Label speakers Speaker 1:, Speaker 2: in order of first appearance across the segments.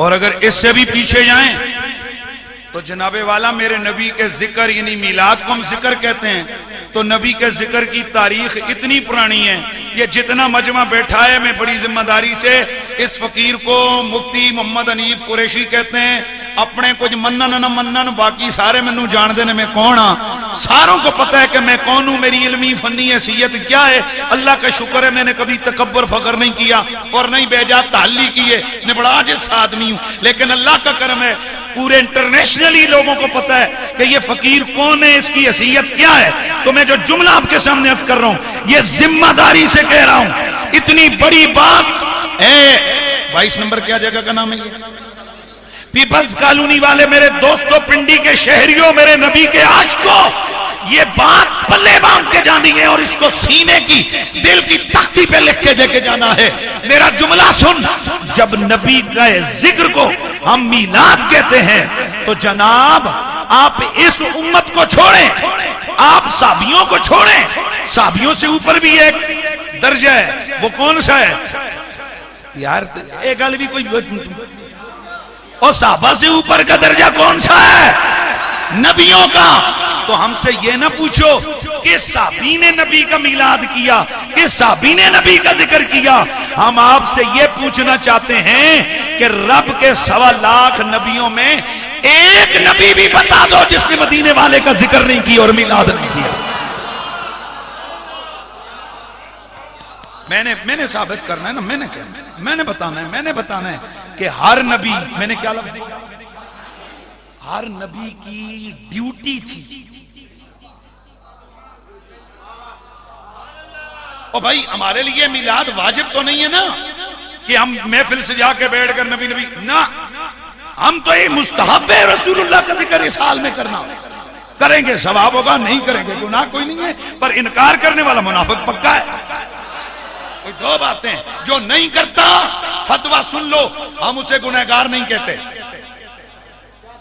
Speaker 1: اور اگر اس سے بھی پیچھے جائیں تو جناب والا میرے نبی کے ذکر یعنی میلاد کو ہم ذکر کہتے ہیں، تو نبی کے ذکر کی تاریخ اتنی پرانی ہے، یہ جتنا مجمع بیٹھا ہے میں بڑی ذمہ داری سے اس فقیر کو مفتی محمد حنیف قریشی کہتے ہیں، اپنے کچھ منن نہ منن باقی سارے منو جان دینے میں کون ہاں، ساروں کو پتہ ہے کہ میں کون ہوں، میری علمی فنی حیثیت کیا ہے۔ اللہ کا شکر ہے میں نے کبھی تکبر فخر نہیں کیا اور نہیں بیجا تعلی کیے، میں بڑا عاجز آدمی ہوں، لیکن اللہ کا کرم ہے پورے انٹرنیشنلی لوگوں کو پتہ ہے کہ یہ فقیر کون ہے، اس کی حیثیت کیا ہے۔ تو میں جو جملہ آپ کے سامنے عرض کر رہا ہوں یہ ذمہ داری سے کہہ رہا ہوں، اتنی بڑی بات ہے۔ 22 نمبر کیا جگہ کا نام ہے یہ؟ پیپلز کالونی والے میرے دوستوں، پنڈی کے شہریوں، میرے نبی کے عاشقوں، یہ بات پلے باندھ کے جانی ہے اور اس کو سینے کی دل کی تختی پہ لکھ کے دے کے جانا ہے۔ میرا جملہ سن، جب نبی کا ذکر کو ہم میلاد کہتے ہیں تو جناب آپ اس امت کو چھوڑیں، آپ صحابیوں کو چھوڑیں، صحابیوں سے اوپر بھی ایک درجہ ہے، وہ کون سا ہے یار؟ ایک گل بھی کوئی، اور صحابہ سے اوپر کا درجہ کون سا ہے؟ نبیوں کا۔ تو ہم سے یہ نہ پوچھو کہ صحابی نے نبی کا میلاد کیا، کہ صحابی نے نبی کا ذکر کیا، ہم آپ سے یہ پوچھنا چاہتے ہیں کہ رب کے 1.25 لاکھ نبیوں میں ایک نبی بھی بتا دو جس نے مدینے والے کا ذکر نہیں کیا اور میلاد نہیں کیا۔ میں نے ثابت کرنا ہے نا، میں نے بتانا ہے کہ ہر نبی، میں نے کیا لفظ، ہر نبی کی ڈیوٹی تھی۔ اور بھائی ہمارے لیے میلاد واجب تو نہیں ہے نا کہ ہم محفل سے جا کے بیٹھ کر نبی نہ، ہم تو یہ مستحب ہے رسول اللہ کا ذکر اس حال میں کرنا، کریں گے ثواب ہوگا، نہیں کریں گے گناہ کوئی نہیں ہے، پر انکار کرنے والا منافق پکا ہے۔ کوئی دو باتیں، جو نہیں کرتا فتویٰ سن لو، ہم اسے گنہگار نہیں کہتے،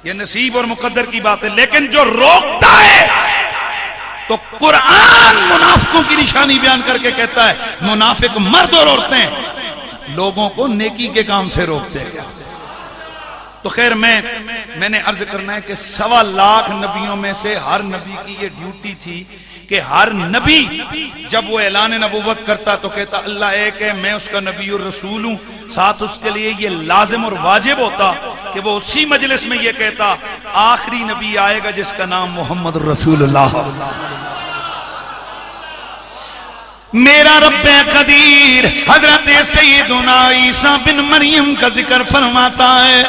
Speaker 1: یہ نصیب اور مقدر کی بات ہے، لیکن جو روکتا ہے تو قرآن منافقوں کی نشانی بیان کر کے کہتا ہے منافق مرد اور عورتیں لوگوں کو نیکی کے کام سے روکتے ہیں۔ تو خیر میں نے عرض کرنا ہے کہ 1.25 لاکھ نبیوں میں سے ہر نبی کی یہ ڈیوٹی تھی کہ ہر نبی جب وہ اعلان نبوت کرتا تو کہتا اللہ ایک ہے، میں اس کا نبی اور رسول ہوں، ساتھ اس کے لیے یہ لازم اور واجب ہوتا کہ وہ اسی مجلس میں یہ کہتا آخری نبی آئے گا جس کا نام محمد رسول اللہ۔ میرا رب قدیر حضرت سیدنا عیسیٰ بن مریم کا ذکر فرماتا ہے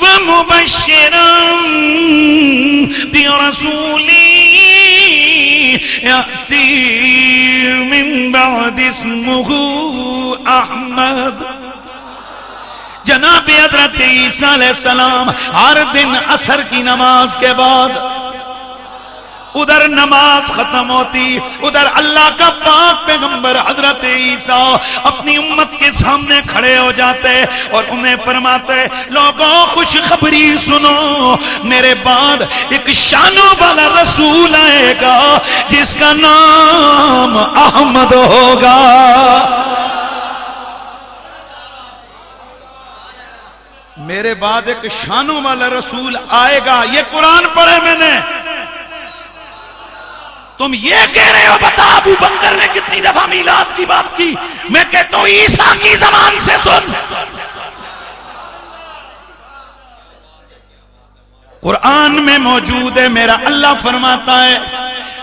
Speaker 1: وَمُبَشِّرًا بِرَسُولٍ يَأْتِي مِن بَعْدِ اسْمُهُ أَحْمَدُ۔ جناب حضرت عیسیٰ علیہ السلام ہر دن عصر کی نماز کے بعد ادھر نماز ختم ہوتی، ادھر اللہ کا پاک پیغمبر حضرت عیسیٰ اپنی امت کے سامنے کھڑے ہو جاتے اور انہیں فرماتے لوگوں خوشخبری سنو، میرے بعد ایک شانوں والا رسول آئے گا جس کا نام احمد ہوگا۔ میرے بعد ایک شانوں والا رسول آئے گا، یہ قرآن پڑھے میں نے۔ تم یہ کہہ رہے ہو بتا ابو بکر نے کتنی دفعہ میلاد کی بات کی، میں کہتا ہوں عیسیٰ کی زبان سے سن۔ قرآن میں موجود ہے، میرا اللہ فرماتا ہے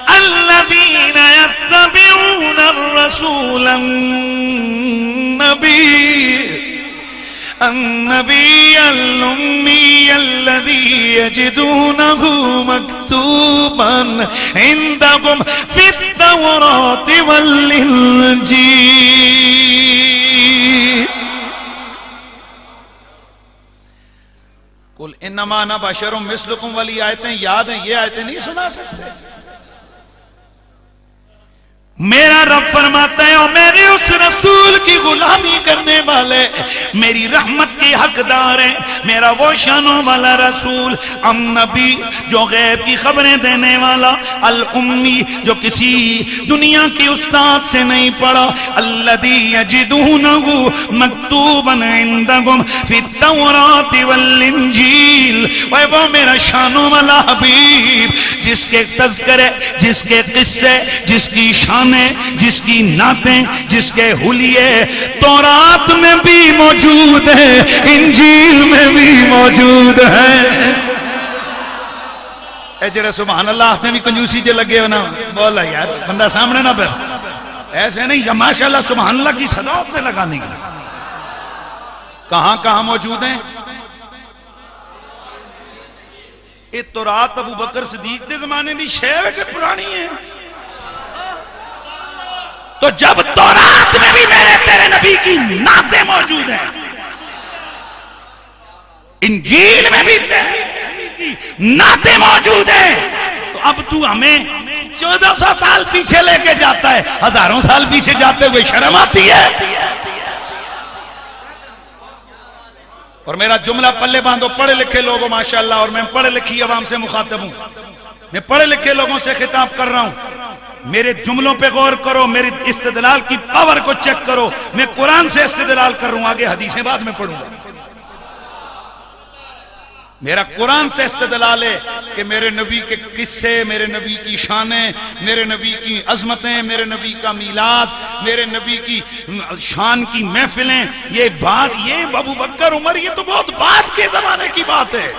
Speaker 1: الذین یتبعون الرسول النبی الأمی الذی یجدونہ مکتوبا عندهم فی التوراة والانجیل۔ قل انما انا بشر مثلکم، والی آیتیں یاد ہیں، یہ آیتیں نہیں سنا سکتے۔ میرا رب فرماتا ہے اور میرے اس رسول کی غلامی کرنے والے، میری رحمت کی حقدار ہے میرا وہ شانوں والا رسول، ام نبی جو غیب کی خبریں دینے والا، الامی جو کسی دنیا کی استاد سے نہیں پڑھا، الذی یجدونہ مکتوبا عندہم فی التوراۃ والانجیل، وہ میرا شانوں والا حبیب جس کے تذکرے، جس کے قصے، جس کی شانیں، جس کی نعتیں، جس کے حلیے تورات میں بھی موجود ہیں، انجیل میں بھی موجود ہیں۔ اے جڑے سبحان اللہ نے بھی کنجوسی جے لگے ہو نا، بولا یار بندہ سامنے نہ پھر ایسے نہیں، یا ماشاءاللہ سبحان اللہ کی صدا اپنے لگانے کی۔ کہاں کہاں موجود ہیں؟ یہ تورات ابو بکر صدیق دے زمانے دی شے کے پرانی ہے، تو جب تورات میں بھی میرے تیرے نبی کی نعتیں موجود ہیں، انجیل میں بھی تیرے نبی کی نعتیں موجود ہیں، تو اب تو ہمیں 1400 سال پیچھے لے کے جاتا ہے، ہزاروں سال پیچھے جاتے ہوئے شرم آتی ہے۔ اور میرا جملہ پلے باندھو پڑھے لکھے لوگوں ماشاءاللہ، اور میں پڑھے لکھی عوام سے مخاطب ہوں، میں پڑھے لکھے لوگوں سے خطاب کر رہا ہوں، میرے جملوں پہ غور کرو، میری استدلال کی پاور کو چیک کرو، میں قرآن سے استدلال کر رہا ہوں، آگے حدیثیں بعد میں پڑھوں گا۔ میرا قرآن سے استدلال ہے کہ میرے نبی کے قصے، میرے نبی کی شانیں، میرے نبی کی عظمتیں، میرے نبی کا میلاد، میرے نبی کی شان کی محفلیں، یہ بات، یہ ابو بکر عمر، یہ تو بہت بعد کے زمانے کی بات ہے۔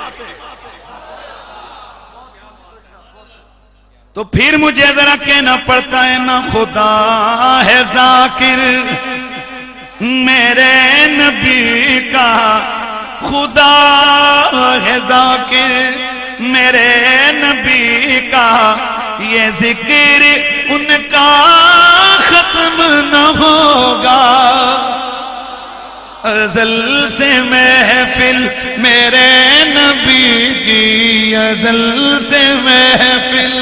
Speaker 1: تو پھر مجھے ذرا کہنا پڑتا ہے نہ خدا ہے ذاکر میرے نبی کا، خدا ہے ذاکر میرے نبی کا، یہ ذکر ان کا ختم نہ ہوگا، ازل سے محفل میرے نبی کی، ازل سے محفل۔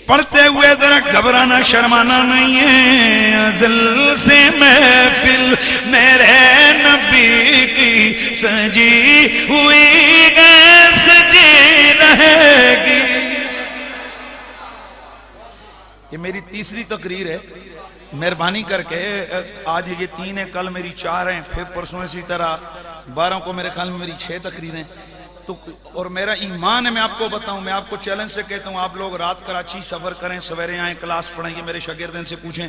Speaker 1: پڑھتے ہوئے ذرا گھبرانا شرمانا نہیں ہے، ازل سے محفل میرے نبی کی سجی ہوئی سجی رہے گی۔ یہ میری تیسری تقریر ہے، مہربانی کر کے آج یہ 3 ہیں، کل میری 4 ہیں، پھر پرسوں اسی طرح 12 کو میرے خیال میں میری 6 تقریریں، تو اور میرا ایمان ہے، میں آپ کو بتاؤں، میں آپ کو چیلنج سے کہتا ہوں، آپ لوگ رات کراچی سفر کریں، سویرے آئیں، کلاس پڑھیں، یہ میرے شاگردین سے پوچھیں،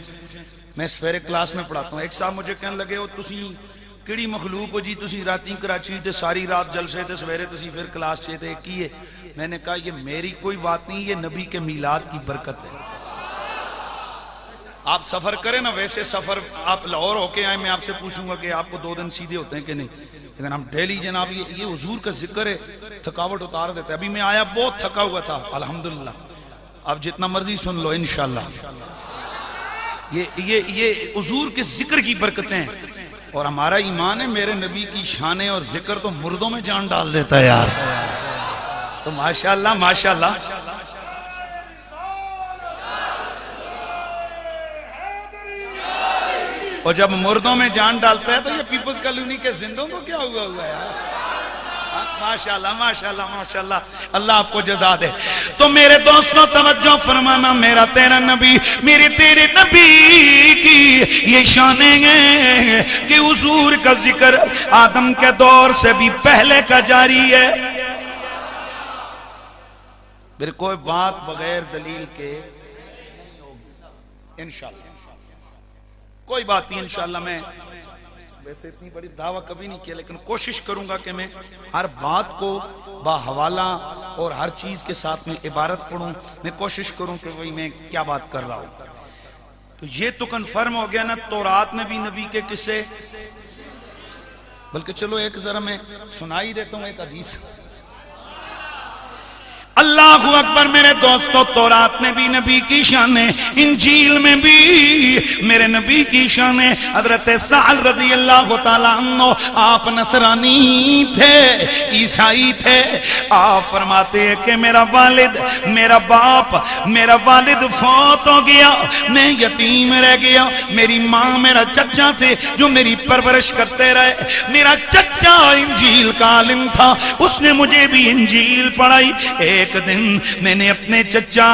Speaker 1: میں سویرے کلاس میں پڑھاتا ہوں۔ ایک صاحب مجھے کہنے لگے ہو تسی کیڑی مخلوق ہو جی، تسی راتی کراچی تے ساری رات جلسے تے سویرے تسی پھر کلاس چاہتے کی ہے؟ میں نے کہا یہ میری کوئی بات نہیں، یہ نبی کے میلاد کی برکت ہے۔ آپ سفر کریں نا، ویسے سفر آپ لاہور ہو کے آئیں، میں آپ سے پوچھوں گا کہ آپ کو 2 دن سیدھے ہوتے ہیں کہ نہیں، لیکن ہم ڈیلی جناب یہ حضور کا ذکر ہے، تھکاوٹ اتار دیتا ہے۔ ابھی میں آیا بہت تھکا ہوا تھا الحمدللہ، اب جتنا مرضی سن لو انشاءاللہ۔ یہ حضور کے ذکر کی برکتیں ہیں، اور ہمارا ایمان ہے میرے نبی کی شانیں اور ذکر تو مردوں میں جان ڈال دیتا ہے یار، تو ماشاءاللہ ماشاءاللہ۔ اور جب مردوں میں جان ڈالتا ہے تو یہ پیپلز کالونی کے زندوں کو کیا ہوا ہے یار؟ ماشاءاللہ ماشاءاللہ ماشاءاللہ، اللہ آپ کو جزا دے۔ تو میرے دوستوں توجہ فرمانا، میرا تیرا نبی، میرے تیرے نبی کی یہ شانیں ہیں کہ حضور کا ذکر آدم کے دور سے بھی پہلے کا جاری ہے۔ پھر کوئی بات بغیر دلیل کے انشاءاللہ کوئی بات نہیں، انشاءاللہ میں ویسے اتنی بڑی دعویٰ کبھی نہیں کیا، لیکن کوشش کروں گا کہ میں ہر بات کو با حوالہ اور ہر چیز کے ساتھ میں عبارت پڑھوں، میں کوشش کروں کہ وہی میں کیا بات کر رہا ہوں۔ تو یہ تو کنفرم ہو گیا نا، تورات میں بھی نبی کے قصے، بلکہ چلو ایک ذرا میں سنا ہی دیتا ہوں ایک حدیث۔ اللہ اللہ اکبر میرے دوستو، تورات میں بھی نبی کی شان ہے، انجیل میں بھی میرے نبی کی شان ہے۔ حضرت سعد رضی اللہ تعالیٰ عنہ آپ نصرانی تھے، عیسائی تھے۔ آپ فرماتے ہیں کہ میرا والد، میرا باپ، میرا والد فوت ہو گیا، میں یتیم رہ گیا، میری ماں میرا چچا تھے جو میری پرورش کرتے رہے۔ میرا چچا انجیل کا عالم تھا، اس نے مجھے بھی انجیل پڑھائی۔ ایک دن میں نے اپنے چچا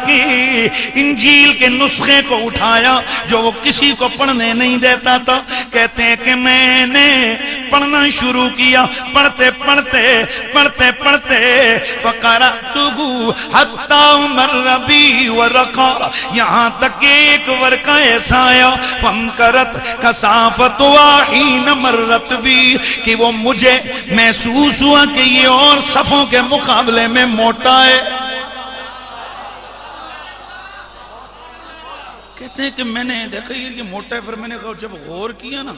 Speaker 1: کی انجیل کے نسخے کو اٹھایا جو وہ کسی کو پڑھنے نہیں دیتا تھا۔ کہتے ہیں کہ میں نے پڑھنا شروع کیا، پڑھتے پڑھتے پڑھتے پڑھتے فقرأتہ حتی مر بی ورقہ، یہاں تک ایک ورقہ ایسا آیا فانکرت کثافت حین مرت بی، کہ وہ مجھے محسوس ہوا کہ یہ اور صفوں کے مقابلے میں موٹا ہے۔ کہتے ہیں کہ میں نے دیکھا یہ موٹا ہے، پھر میں نے جب غور کیا نا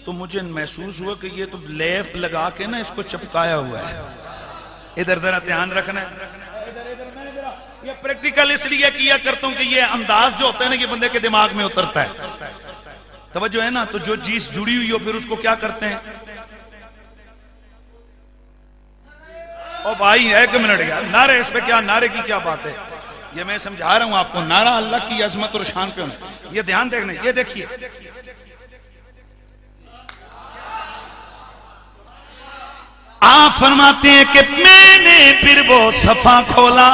Speaker 1: تو مجھے محسوس ہوا کہ یہ تو لیپ لگا کے نا اس کو چپکایا ہوا ہے۔ ادھر ذرا دھیان رکھنا ہے، یہ پریکٹیکل اس لیے کیا کرتا ہوں کہ یہ انداز جو ہوتا ہے نا یہ بندے کے دماغ میں اترتا ہے۔ توجہ ہے نا، تو جو چیز جڑی ہوئی ہو پھر اس کو کیا کرتے ہیں۔ او بھائی ایک منٹ یار، نعرے اس پہ کیا، نعرے کی کیا بات ہے، یہ میں سمجھا رہا ہوں آپ کو، نعرہ اللہ کی عظمت اور شان پہ ہونا۔ یہ دھیان دیکھنا، یہ دیکھیے آپ فرماتے ہیں کہ میں نے پھر وہ صفحہ کھولا۔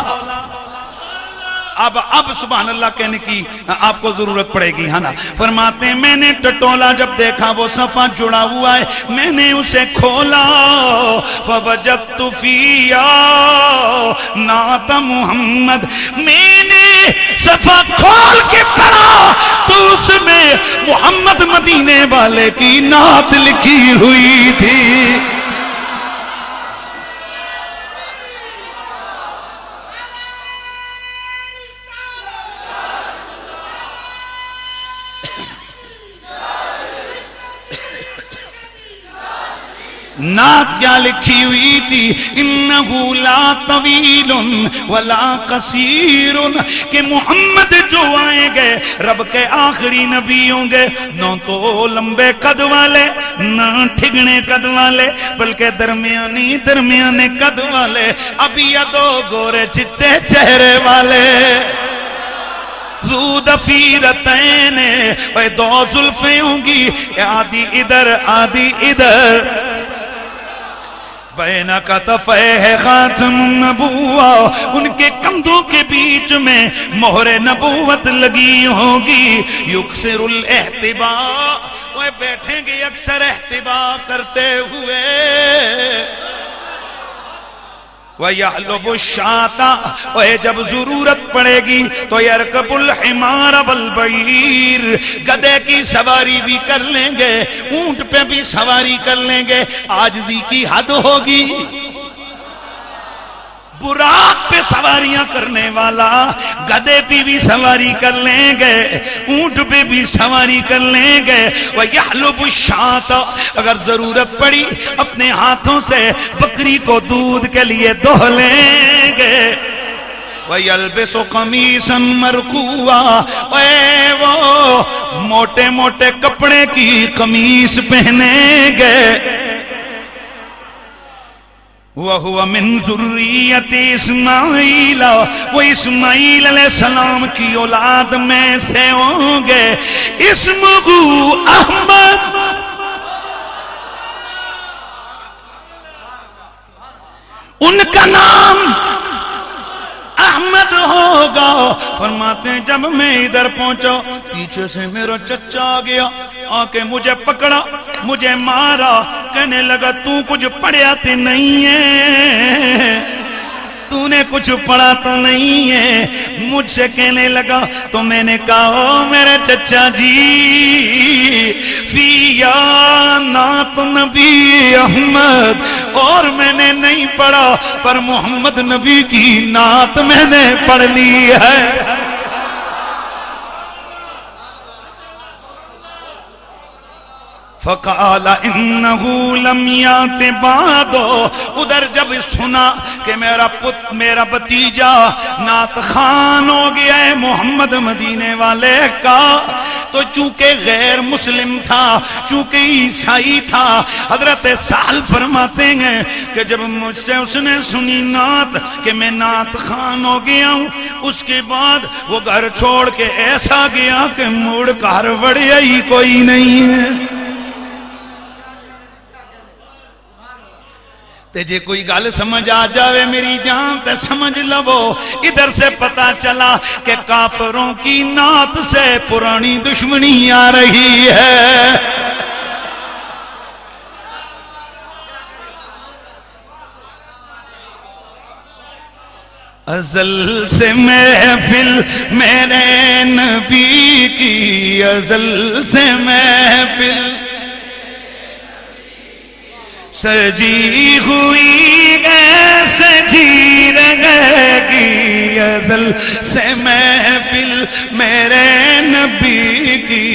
Speaker 1: اب سبحان اللہ کہنے کی آپ کو ضرورت پڑے گی، ہے نا۔ فرماتے ہیں میں نے ٹٹولا، جب دیکھا وہ صفحہ جڑا ہوا ہے، میں نے اسے کھولا فوجدت فیہا نعت محمد، میں نے صفحہ کھول کے پڑھا تو اس میں محمد مدینے والے کی نعت لکھی ہوئی تھی۔ نعت کیا لکھی ہوئی تھی، انہو لا طویل ولا قصیر، کہ محمد جو آئیں گے رب کے آخری نبی ہوں گے، نہ تو لمبے قد والے نہ ٹھگنے قد والے، بلکہ درمیانے قد والے، ابیض و گورے چٹے چہرے والے، ذو ضفیرتین، وہ دو زلفیں ہوں گی آدھی ادھر آدھی ادھر، بین کتفیہ خاتم النبوہ، ان کے کندھوں کے بیچ میں مہر نبوت لگی ہوگی، یکسر الاحتباء، وہ بیٹھیں گے اکثر احتباء کرتے ہوئے، وَيَحْلُبُ الشَّاةَ، اور جب ضرورت پڑے گی تو يَرْكَبُ الْحِمَارَ وَالْبَعِيرَ، گدھے کی سواری بھی کر لیں گے، اونٹ پہ بھی سواری کر لیں گے، عاجزی کی حد ہوگی۔ براق پہ سواریاں کرنے والا گدھے پہ بھی سواری کر لیں گے، اونٹ پہ بھی سواری کر لیں گے، وَيَحْلُبُ الشَّاةَ، اگر ضرورت پڑی اپنے ہاتھوں سے بکری کو دودھ کے لیے دوہ لیں گے، وَيَلْبِسُ قَمِيصًا مَرْقُوًا، اے وہ موٹے موٹے کپڑے کی قمیص پہنیں گے، وَهُوَ مِن ذُرِّيَّةِ اسماعیل، وہ اسماعیل علیہ السلام کی اولاد میں سے ہوں گے، اسمہ احمد، ان کا نام احمد ہوگا۔ فرماتے ہیں جب میں ادھر پہنچا پیچھے سے میرا چچا آ گیا، آ کے مجھے پکڑا، مجھے مارا، کہنے لگا تو کچھ پڑھیا تو نہیں ہے، تو نے کچھ پڑھا تو نہیں ہے، مجھ سے کہنے لگا، تو میں نے کہا او میرے چچا جی، فیا نعت نبی احمد، اور میں نے نہیں پڑھا پر محمد نبی کی نعت میں نے پڑھ لی ہے۔ فقال انہو لم یات بعدو، ادھر جب سنا کہ میرا بتیجا نعت خوان ہو گیا ہے محمد مدینے والے کا، تو چونکہ غیر مسلم تھا، چونکہ عیسائی تھا، حضرت سہل فرماتے ہیں کہ جب مجھ سے اس نے سنی نعت کہ میں نعت خوان ہو گیا ہوں، اس کے بعد وہ گھر چھوڑ کے ایسا گیا کہ مڑ کر بڑھیا ہی کوئی نہیں ہے۔ تجھے کوئی گل سمجھ آ جاوے میری جان تے سمجھ لو، ادھر سے پتا چلا کہ کافروں کی نعت سے پرانی دشمنی آ رہی ہے۔ ازل سے محفل میرے نبی کی، ازل سے محفل سجی ہوئی ہے، سجی رہے گی، ازل سے محفل میرے نبی کی۔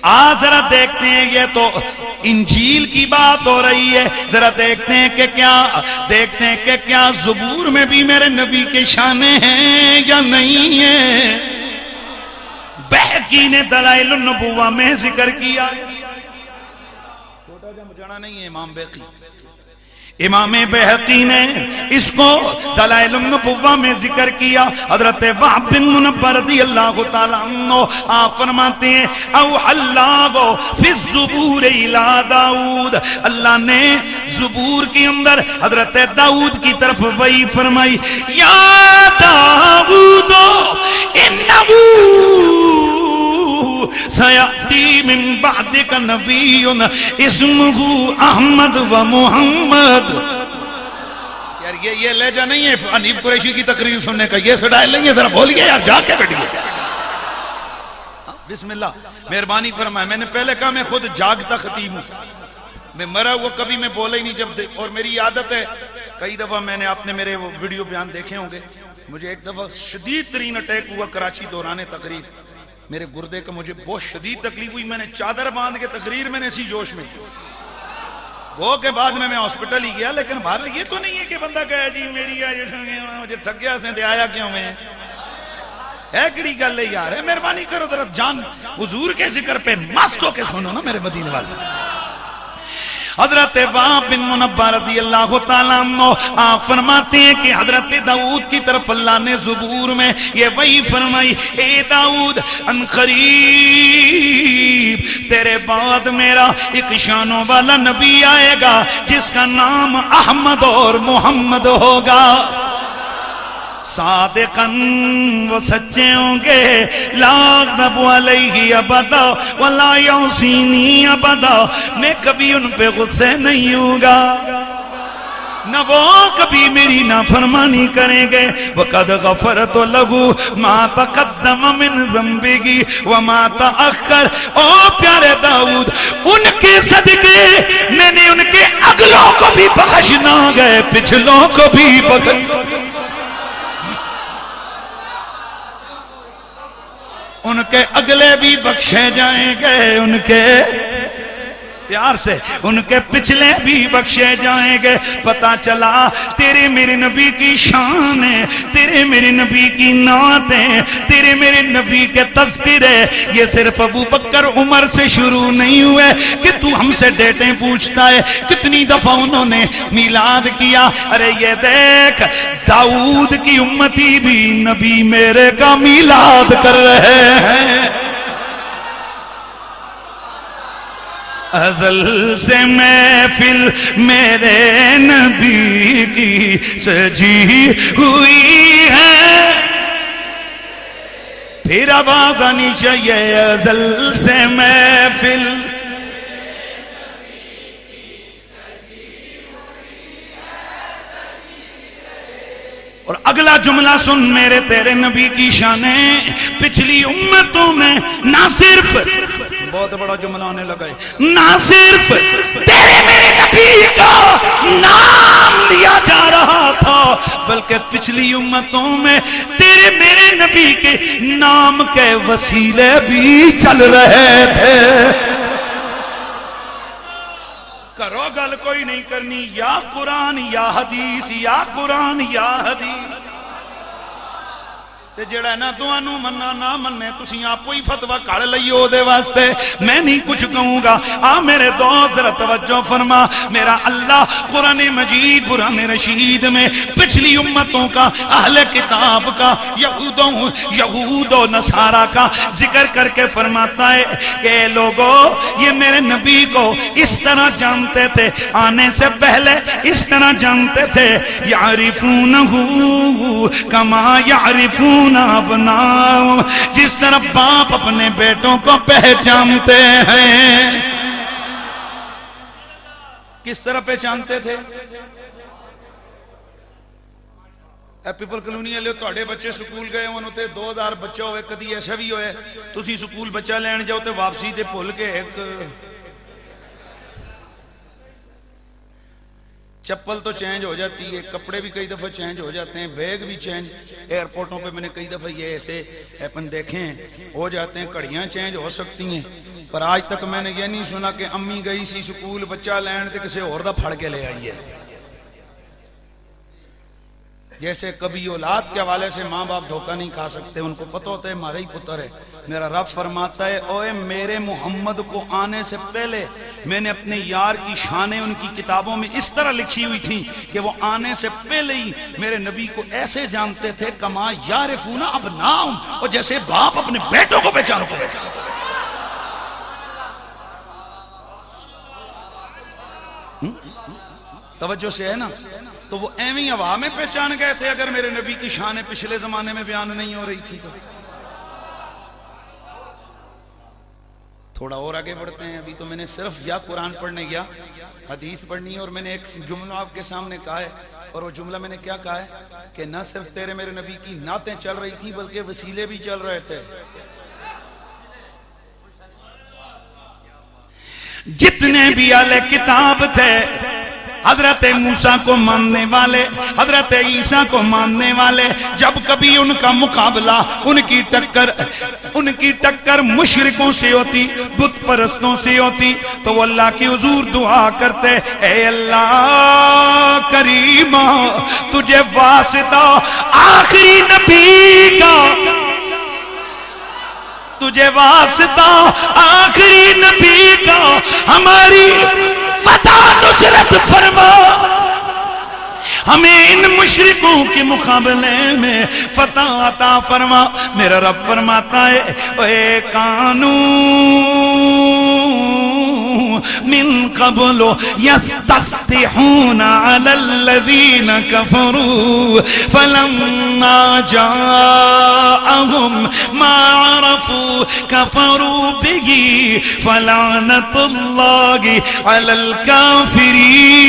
Speaker 1: آج ذرا دیکھتے ہیں، یہ تو انجیل کی بات ہو رہی ہے، ذرا دیکھتے ہیں کہ کیا زبور میں بھی میرے نبی کے شانے ہیں یا نہیں ہیں۔ بہقی نے دلائل النبوہ میں ذکر کیا، چھوٹا جا جانا نہیں ہے امام بہقی، امام بہقی نے اس کو دلائل النبوہ میں ذکر کیا۔ حضرت وہب بن منبہ رضی اللہ تعالیٰ عنہ آپ فرماتے ہیں اوحی اللہ فی الزبور الی داؤد، اللہ نے زبور کے اندر حضرت داؤد کی طرف وحی فرمائی، یا داؤد انہو سیأتی من بعدک نبی اسمہ احمد و محمد۔ یار یہ لہجہ نہیں ہے حنیف قریشی کی تقریر سننے کا، یہ سٹائل نہیں ہے، ذرا بولیے یار، جا کے بیٹھیے۔ بسم اللہ، مہربانی فرمائے۔ میں نے پہلے کہا میں خود جاگتا خطیب ہوں، میں مرا ہوا کبھی میں بولا ہی نہیں جب اور میری عادت ہے، کئی دفعہ میں نے آپ نے میرے وہ ویڈیو بیان دیکھے ہوں گے، مجھے ایک دفعہ شدید ترین اٹیک ہوا کراچی دوران تقریر، میرے گردے کا مجھے بہت شدید تکلیف ہوئی، میں نے چادر باندھ کے تقریر میں نے اسی جوش میں وہ کے بعد میں ہاسپٹل ہی گیا، لیکن بہر یہ تو نہیں ہے کہ بندہ کہے جی میری مجھے تھک گیا سے دے آیا کیوں میں ہے کڑی گل ہے یار، ہے مہربانی کرو ذرا جان حضور کے ذکر پہ مست ہو کے سنو نا میرے مدینے والے۔ حضرت وہب بن منبہ رضی اللہ تعالیٰ عنہ آپ فرماتے ہیں کہ حضرت داؤد کی طرف اللہ نے زبور میں یہ وحی فرمائی، اے داؤد ان قریب تیرے بعد میرا ایک شانوں والا نبی آئے گا جس کا نام احمد اور محمد ہوگا، صادقاً وہ سچے ہوں گے، لا اغضب علیہ ابدا ولا یعصینی ابدا، میں کبھی ان پہ غصے نہیں ہوں گا، نہ وہ کبھی میری نافرمانی کریں گے۔ وَقَدْ غَفَرْتُ لَهُ مَا تَقَدَّمَ مِنْ ذَنْبِهِ وَمَا تَأَخَّرَ۔ او پیارے داؤد، ان کے صدقے میں نے ان کے اگلوں کو بھی بخشنا گئے، پچھلوں کو بھی بخشنا، ان کے اگلے بھی بخشے جائیں گے، ان کے پیار سے ان کے پچھلے بھی بخشے جائیں گے۔ پتا چلا تیرے میرے نبی کی شان ہے، تیرے میرے نبی کی نعتیں، تیرے میرے نبی کے تذکرے یہ صرف ابو بکر عمر سے شروع نہیں ہوئے کہ تو ہم سے ڈیٹیں پوچھتا ہے کتنی دفعہ انہوں نے میلاد کیا۔ ارے یہ دیکھ داؤد کی امتی بھی نبی میرے کا میلاد کر رہے ہیں۔ ازل سے محفل میرے نبی کی سجی ہوئی ہے، پھر آواز آنی چاہیے ازل سے محفل اور اگلا جملہ سن میرے تیرے نبی کی شانیں پچھلی امتوں میں نہ صرف، بہت بڑا جملہ ہونے لگا ہے، نہ صرف تیرے میرے نبی کا نام لیا جا رہا تھا بلکہ پچھلی امتوں میں تیرے میرے نبی کے نام کے وسیلے بھی چل رہے تھے۔ کرو گل کوئی نہیں کرنی، یا قرآن یا حدیث، یا قرآن یا حدیث۔ تے جڑا نا تانوں مننا نہ مننے تسی آپ ہی فتوی کڑ لئیو دے واسطے، میں نہیں کچھ کہوں گا۔ میرے دوست ذرا توجہ فرما، میرا اللہ قرآن مجید قرآن رشید میں پچھلی امتوں کا، اہل کتاب کا، یہود و نصارہ کا ذکر کر کے فرماتا ہے کہ لوگو یہ میرے نبی کو اس طرح جانتے تھے، آنے سے پہلے اس طرح جانتے تھے، یعرفونہ کما یعرفون ابناؤ، جس طرح باپ اپنے بیٹوں کو پہچانتے ہیں۔ کس طرح پہچانتے تھے؟ پیپل کلونی والے تواڈے بچے سکول گئے ہون تے 2000 بچہ ہوئے، کدی ایسا بھی ہوئے تسی سکول بچہ لین جاؤ تے واپسی تے بھول کے ایک چپل تو چینج ہو جاتی ہے، کپڑے بھی کئی دفعہ چینج ہو جاتے ہیں، بیگ بھی چینج، ایئرپورٹوں پہ میں نے کئی دفعہ یہ ایسے اپن دیکھیں ہو جاتے ہیں، گھڑیاں چینج ہو سکتی ہیں، پر آج تک میں نے یہ نہیں سنا کہ امی گئی سی سکول بچہ لین تے کسی اور دا پھڑ کے لے آئی ہے۔ جیسے کبھی اولاد کے حوالے سے ماں باپ دھوکہ نہیں کھا سکتے، ان کو پتہ ہوتا ہے ہمارا ہی پتر ہے۔ میرا رب فرماتا ہے اوے میرے محمد کو آنے سے پہلے میں نے اپنے یار کی شانیں ان کی کتابوں میں اس طرح لکھی ہوئی تھی کہ وہ آنے سے پہلے ہی میرے نبی کو ایسے جانتے تھے کما یعرفون ابناہم، اور جیسے باپ اپنے بیٹوں کو پہچانتے ہیں۔ توجہ سے ہے نا؟ تو وہ ایویں ہوا میں پہچان گئے تھے اگر میرے نبی کی شانیں پچھلے زمانے میں بیان نہیں ہو رہی تھی تو۔ تھوڑا اور آگے بڑھتے ہیں، ابھی تو میں نے صرف یا قرآن پڑھنے یا حدیث پڑھنی ہے، اور میں نے ایک جملہ آپ کے سامنے کہا ہے، اور وہ جملہ میں نے کیا کہا ہے کہ نہ صرف تیرے میرے نبی کی نعتیں چل رہی تھی بلکہ وسیلے بھی چل رہے تھے۔ جتنے بھی اہل کتاب تھے، حضرت موسیٰ کو ماننے والے، حضرت عیسیٰ کو ماننے والے، جب کبھی ان کا مقابلہ، ان کی ٹکر مشرکوں سے ہوتی، بت پرستوں سے ہوتی، تو وہ اللہ کی حضور دعا کرتے، اے اللہ کریم تجھے واسطہ آخری نبی کا، تجھے واسطہ آخری نبی کا ہماری فتح نصرت فرما، ہمیں ان مشرکوں کے مقابلے میں فتح عطا فرما۔ میرا رب فرماتا ہے اے کانو من قبل یستفتحون علی الذین کفروا فلما جاءهم ما عرفوا کفروا به فلعنت اللہ علی الکافرین۔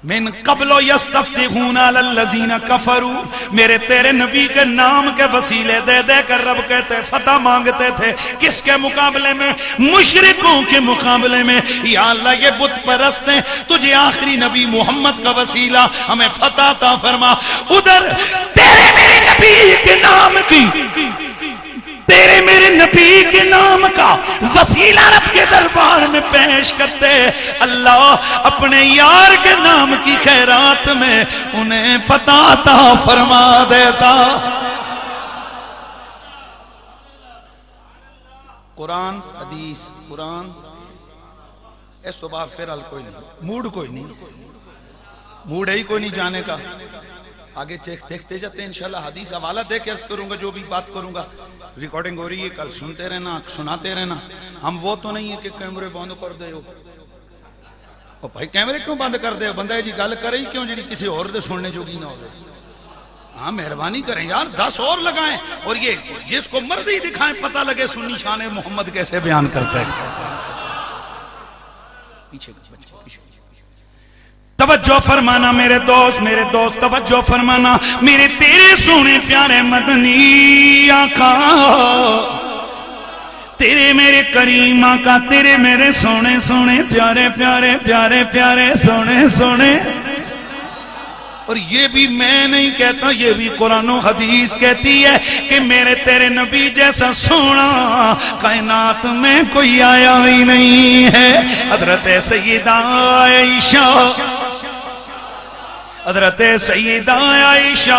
Speaker 1: من قبل یستفتحون علی الذین کفروا، میرے تیرے نبی کے نام کے وسیلے دے دے کر رب کہتے فتح مانگتے تھے، کس کے مقابلے میں؟ مشرکوں کے مقابلے میں۔ یا اللہ یہ بت پرست ہیں، تجھے آخری نبی محمد کا وسیلہ ہمیں فتح عطا فرما۔ ادھر تیرے میرے نبی کے نام کی، تیرے میرے نبی کے نام کا وسیلہ رب کے دربار میں پیش کرتے، اللہ اپنے یار کے نام کی خیرات میں انہیں فتح عطا فرما دیتا۔ قرآن حدیث، قرآن، اس تو بعد پھر حل کوئی نہیں، موڈ کوئی نہیں، موڈ ہی کوئی نہیں جانے کا۔ آگے دیکھتے جاتے ہیں انشاءاللہ، حدیث حوالہ دے کے عرض کروں گا، جو بھی بات کروں گا ریکارڈنگ ہو رہی ہے، کل سنتے رہنا، سناتے رہنا۔ ہم وہ تو نہیں ہے کہ کیمرے بند کر دے ہو، اور بھائی کیمرے کیوں بند کر دے ہو؟ بندہ جی گل کرے ہی کیوں جی کسی اور دے سننے جو بھی نہ ہو۔ ہاں مہربانی کریں یار، 10 اور لگائیں، اور یہ جس کو مرضی دکھائیں، پتہ لگے سنی شان محمد کیسے بیان کرتا ہے۔ پیچھے توجہ فرمانا میرے دوست توجہ فرمانا، میرے تیرے سونے پیارے مدنی آقا تیرے میرے کریم آقا، تیرے میرے سونے سونے پیارے پیارے پیارے پیارے سونے سونے. اور یہ بھی میں نہیں کہتا، یہ بھی قرآن و حدیث کہتی ہے کہ میرے تیرے نبی جیسا سونا کائنات میں کوئی آیا ہی نہیں ہے. حضرت سیدہ عائشہ، حضرت سیدہ عائشہ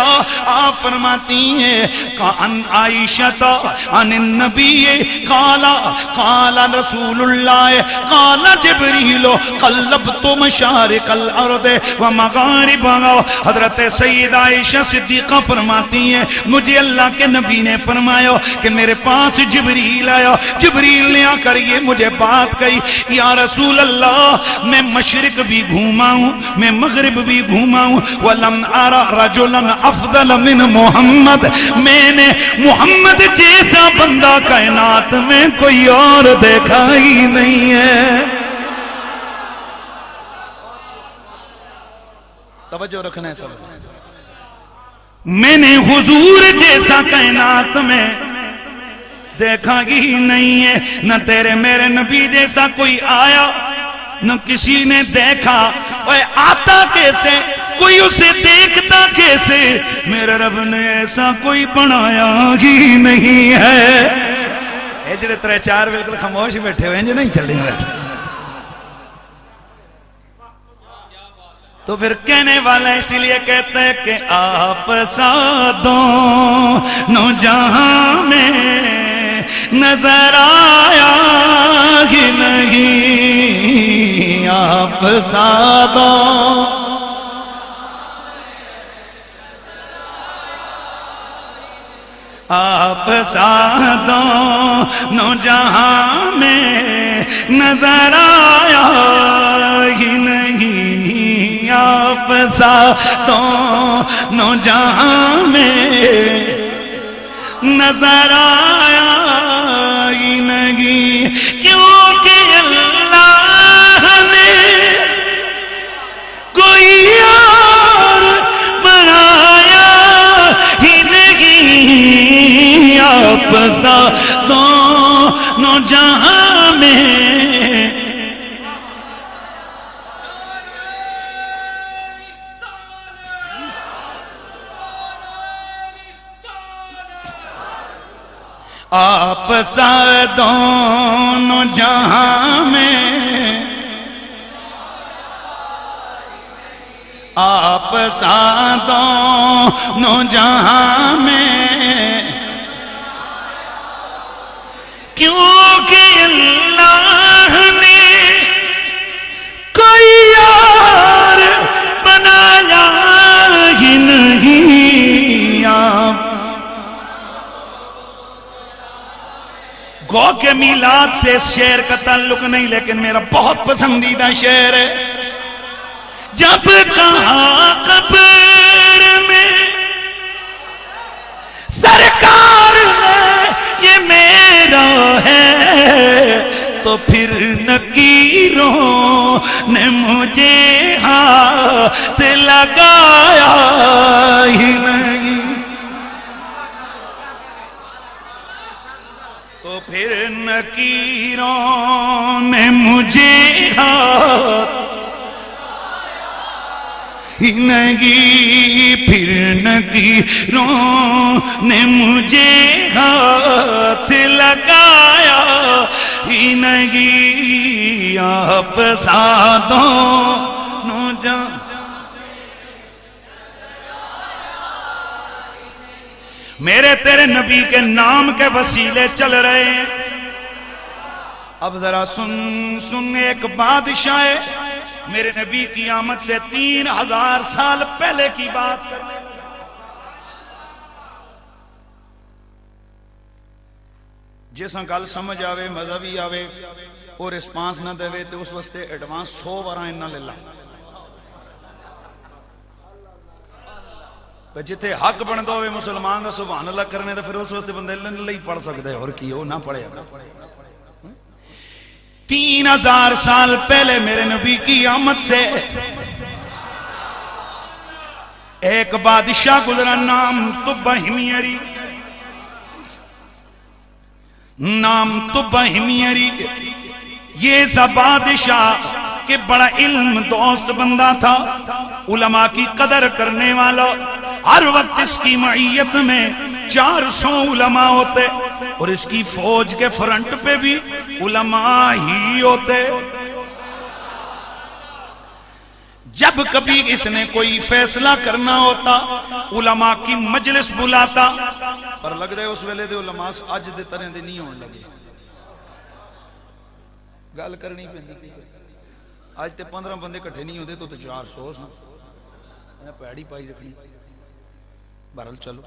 Speaker 1: آپ فرماتی ہیں کان عائشہ عن النبی قال رسول اللہ قال جبریل قلبت مشارق الارض ومغاربها. حضرت سیدہ عائشہ صدیقہ فرماتی ہیں مجھے اللہ کے نبی نے فرمایا کہ میرے پاس جبریل آیا، جبریل نے آ کر یہ مجھے بات کہی، یا رسول اللہ میں مشرق بھی گھوما ہوں، میں مغرب بھی گھوما ہوں، وَلَمْ أَرَ رَجُلًا أَفْضَلَ مِنْ محمد، میں نے محمد جیسا بندہ کائنات میں کوئی اور دیکھا ہی نہیں ہے. توجہ رکھنا ہے سب. میں نے حضور جیسا کائنات میں دیکھا ہی نہیں ہے، نہ تیرے میرے نبی جیسا کوئی آیا نہ کسی نے دیکھا. اوے آتا کیسے، کوئی اسے دیکھتا کیسے، میرے رب نے ایسا کوئی بنایا ہی نہیں ہے. اے جڑے ترے چار بالکل خاموش بیٹھے ہوئے ہیں جو نہیں چلیں بیٹھے، تو پھر کہنے والا اسی لیے کہتا ہے کہ آپ سادوں نو جہاں میں نظر آیا ہی نہیں. آپ سادوں آپ سادوں نو جہاں میں نظر آیا ہی نہیں. آپ سادوں نو جہاں میں نظر آیا ہی نہیں. کیونکہ اللہ نے کوئی اور بنایا ہی نہیں. آپ سادوں نو جہاں میں آپ سادوں نو جہاں میں آپ سادوں نو جہاں میں کیونکہ اللہ نے کوئی اور بنایا ہی نہیں. آپ گو کے میلاد سے اس شعر کا تعلق نہیں، لیکن میرا بہت پسندیدہ شعر ہے. جب کہا قبر میں سرکار نے یہ میرا ہے، تو پھر نکیروں نے مجھے ہاتھ لگایا ہی نہیں. تو پھر نکیروں نے مجھے ہاتھ ہی نہیں. پھر نکیروں نے مجھے ہاتھ لگایا ہی نہیں. آپ سادوں نو جہاں میرے تیرے نبی کے نام کے وسیلے چل رہے ہیں. اب ذرا سن ایک بادشاہ ہے میرے نبی کی آمد سے 3000 سال پہلے کی بات کرنے لگا. جیسا گل سمجھ آوے مزہ بھی آوے اور رسپانس نہ دے تو اس واسطے ایڈوانس 100 بار نہ لے لا. جتھے حق بنتا ہوئے مسلمان کا سبحان اللہ کرنے تو پھر اس واسطے بندے اللہ ہی پڑھ سکتے اور کی وہ نہ پڑھے. 3000 سال پہلے میرے نبی کی آمد سے ایک بادشاہ گزرا، نام تبہ ہمیری. نام طب ہمیر، یہ سا بادشاہ کہ بڑا علم دوست بندہ تھا، علماء کی قدر کرنے والا، ہر وقت اس کی معیت میں 400 علماء ہوتے اور اس کی فوج کے فرنٹ پہ بھی علماء ہی ہوتے۔ جب کبھی اس نے کوئی فیصلہ کرنا ہوتا علماء کی مجلس بلاتا، پر لگ دے اس ویلے دے علماء اج دے طرح دے نہیں ہون لگے، گل کرنی پیندی آج تے 15 بندے کٹھے نہیں ہوتے تو 400 سن، پیڑی پائی رکھنی۔ بہرحال چلو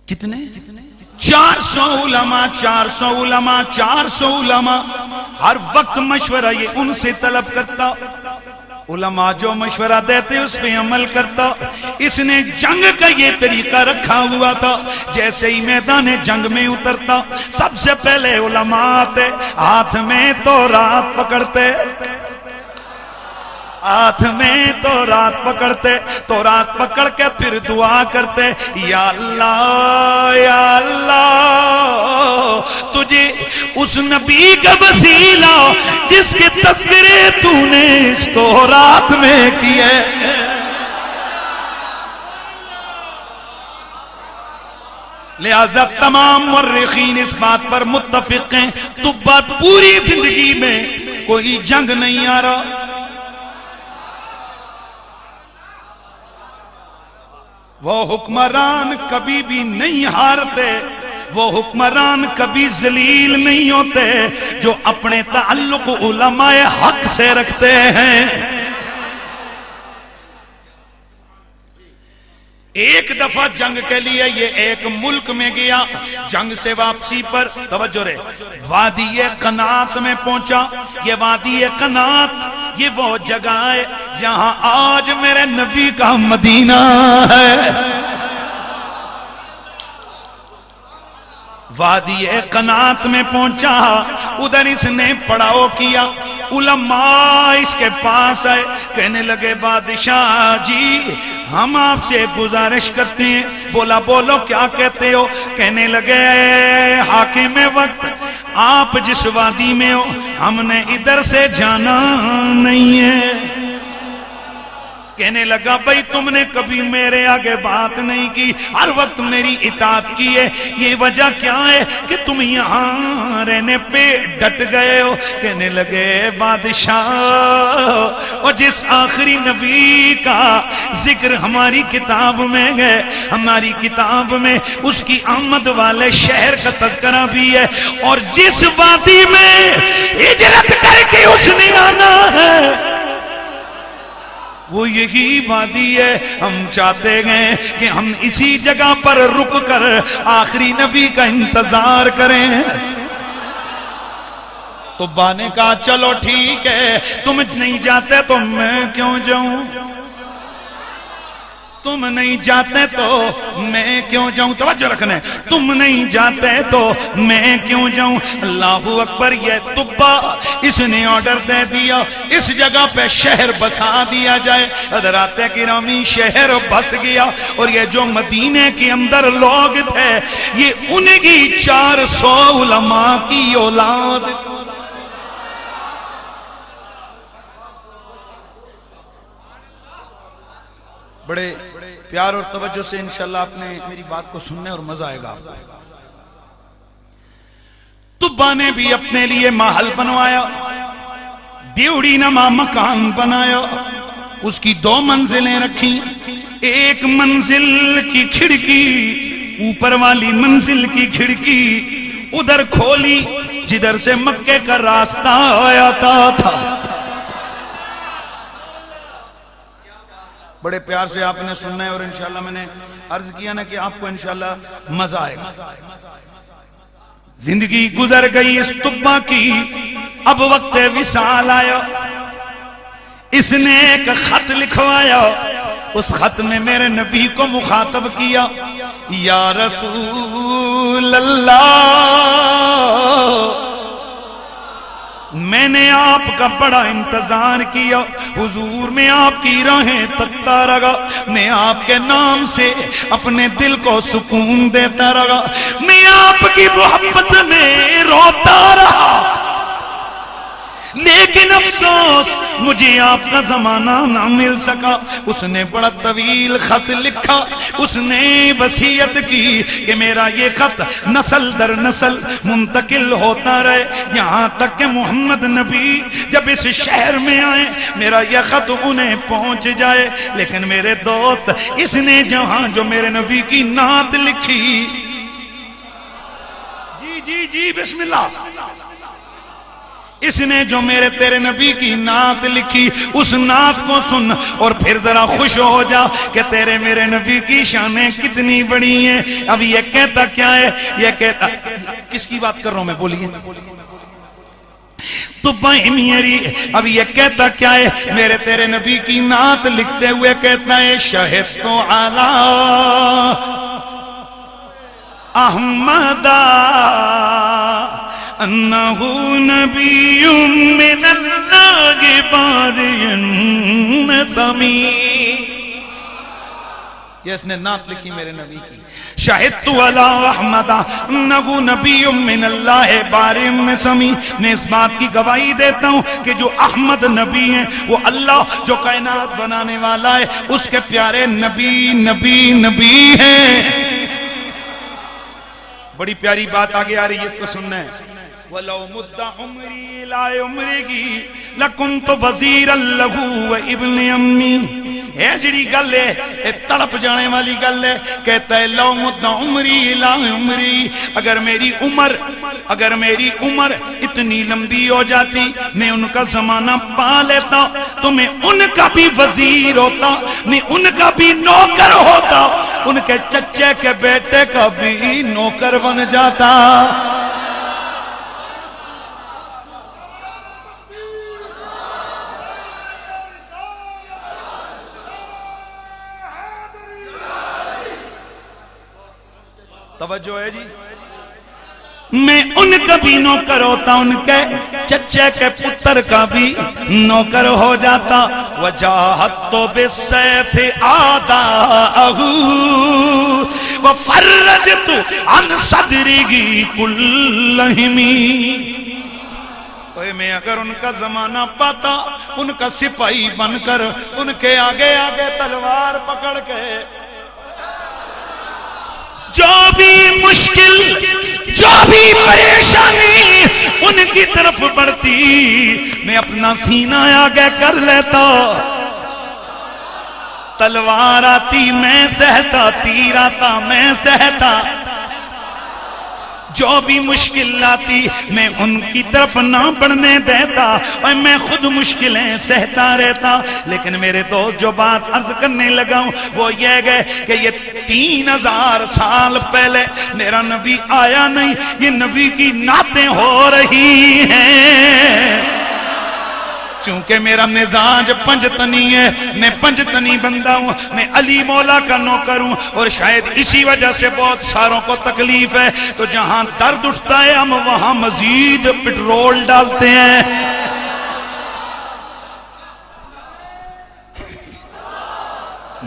Speaker 1: کتنے 400 علماء 400 علماء 400 علماء، ہر وقت مشورہ یہ ان سے طلب کرتا، علماء جو مشورہ دیتے اس پہ عمل کرتا۔ اس نے جنگ کا یہ طریقہ رکھا ہوا تھا، جیسے ہی میدان جنگ میں اترتا سب سے پہلے علماء آتے، ہاتھ میں تورات پکڑتے، ہاتھ میں تورات پکڑتے، تورات پکڑ کے پھر دعا کرتے، یا اللہ یا اللہ تجھے اس نبی کا وسیلہ جس کے تذکرے تو نے اس تورات میں کیے۔ لہذا تمام مورخین اس بات پر متفق ہیں، تو بات پوری زندگی میں کوئی جنگ نہیں آ رہا، وہ حکمران کبھی بھی نہیں ہارتے، وہ حکمران کبھی ذلیل نہیں ہوتے جو اپنے تعلق علماء حق سے رکھتے ہیں۔ ایک دفعہ جنگ کے لیے یہ ایک ملک میں گیا، جنگ سے واپسی پر توجہ رہے وادی قنات میں پہنچا۔ یہ وادی قنات یہ وہ جگہ ہے جہاں آج میرے نبی کا مدینہ ہے۔ وادی قنات میں پہنچا، ادھر اس نے پڑاؤ کیا، علماء اس کے پاس آئے، کہنے لگے بادشاہ جی ہم آپ سے گزارش کرتے ہیں۔ بولا بولو کیا کہتے ہو؟ کہنے لگے حاکم وقت آپ جس وادی میں ہو ہم نے ادھر سے جانا نہیں ہے۔ کہنے لگا بھئی تم نے کبھی میرے آگے بات نہیں کی، ہر وقت میری اطاعت کی ہے، یہ وجہ کیا ہے کہ تم یہاں رہنے پہ ڈٹ گئے ہو؟ کہنے لگے بادشاہ اور جس آخری نبی کا ذکر ہماری کتاب میں ہے، ہماری کتاب میں اس کی آمد والے شہر کا تذکرہ بھی ہے، اور جس وادی میں ہجرت کر کے اس نے آنا ہے وہ یہی وادی ہے۔ ہم چاہتے ہیں کہ ہم اسی جگہ پر رک کر آخری نبی کا انتظار کریں۔ تو با نے کہا چلو ٹھیک ہے، تم نہیں جاتے تو میں کیوں جاؤں، تم نہیں جاتے تو میں کیوں جاؤں، توجہ رکھنے، تم نہیں جاتے تو میں کیوں جاؤں۔ اللہ اکبر، یہ طبا اس نے آرڈر دے دیا اس جگہ پہ شہر بسا دیا جائے۔ حضرات گرامی شہر بس گیا، اور یہ جو مدینے کے اندر لوگ تھے یہ انہی 400 علماء کی اولاد۔ بڑے پیار اور توجہ سے انشاءاللہ آپ نے میری بات کو سننے اور مزہ آئے گا۔ طبا نے بھی اپنے لیے محل بنوایا، ڈیوڑی نما مکان بنایا، اس کی 2 منزلیں رکھی، ایک منزل کی کھڑکی اوپر والی منزل کی کھڑکی ادھر کھولی جدھر سے مکے کا راستہ آیا تھا۔ بڑے پیار سے آپ نے سننا ہے، اور انشاءاللہ میں نے عرض کیا نا کہ آپ کو انشاءاللہ مزہ آئے گا۔ زندگی گزر گئی اس طبا کی، اب وقت وصال آیا، اس نے ایک خط لکھوایا، اس خط میں میرے نبی کو مخاطب کیا، یا رسول اللہ میں نے آپ کا بڑا انتظار کیا، حضور میں آپ کی راہیں تکتا رہا، میں آپ کے نام سے اپنے دل کو سکون دیتا رہا، میں آپ کی محبت میں روتا رہا، لیکن افسوس مجھے آپ کا زمانہ نہ مل سکا۔ اس نے بڑا طویل خط لکھا، اس نے وصیت کی کہ میرا یہ خط نسل در نسل منتقل ہوتا رہے، یہاں تک کہ محمد نبی جب اس شہر میں آئے میرا یہ خط انہیں پہنچ جائے۔ لیکن میرے دوست، اس نے جہاں جو میرے نبی کی نعت لکھی، جی بسم اللہ، اس نے جو میرے تیرے نبی کی نعت لکھی، اس نعت کو سن اور پھر ذرا خوش ہو جا کہ تیرے میرے نبی کی شانیں کتنی بڑی ہیں۔ اب یہ کہتا کیا ہے؟ یہ کہتا، کس کی بات کر رہا ہوں میں؟ بولیے تو میری، اب یہ کہتا کیا ہے؟ میرے تیرے نبی کی نعت لکھتے ہوئے کہتا ہے شہد تو علی احمد انہو نبی من اللہ باری سمی۔ یہ اس نے نعت لکھی میرے نبی کی، شہدت علی احمد انہو نبی من اللہ باری سمی۔ میں اس بات کی گواہی دیتا ہوں کہ جو احمد نبی ہیں وہ اللہ جو کائنات بنانے والا ہے اس کے پیارے نبی ہیں۔ بڑی پیاری بات آگے آ رہی ہے، اس کو سننا ہے۔ وَلَوْ مُدَّ عُمْرِي لَا عُمْرِگی لَكُنْتُ وَزِيرًا لَهُ وَإِبْنِ أَمِّي۔ ہے جڑی گل ہے، تڑپ جانے والی گل ہے، کہتا ہے لو مد عمری لا عمری، اگر میری عمر اتنی لمبی ہو جاتی، میں ان کا زمانہ پا لیتا تو میں ان کا بھی وزیر ہوتا، میں ان کا بھی نوکر ہوتا، ان کے چچے کے بیٹے کا بھی نوکر بن جاتا۔ توجہ ہے جی؟ میں ان کا بھی نوکر ہوتا، ان کے چچے کے پتر کا بھی نوکر ہو جاتا۔ وجاہدت بالسیف اعداءہ وفرجت عن صدرہ کل ہمی۔ میں اگر ان کا زمانہ پاتا، ان کا سپاہی بن کر ان کے آگے آگے تلوار پکڑ کے جو بھی مشکل، جو بھی پریشانی ان کی طرف بڑھتی، میں اپنا سینہ آگے کر لیتا، تلوار آتی میں سہتا، تیر آتا میں سہتا، جو بھی مشکل آتی میں ان کی طرف نہ بڑھنے دیتا اور میں خود مشکلیں سہتا رہتا۔ لیکن میرے دوست جو بات عرض کرنے لگا ہوں وہ یہ ہے کہ یہ 3000 سال پہلے میرا نبی آیا نہیں، یہ نبی کی نعتیں ہو رہی ہیں۔ چونکہ میرا مزاج پنجتنی ہے، میں پنجتنی بندہ ہوں، میں علی مولا کا نوکر ہوں، اور شاید اسی وجہ سے بہت ساروں کو تکلیف ہے، تو جہاں درد اٹھتا ہے ہم وہاں مزید پٹرول ڈالتے ہیں۔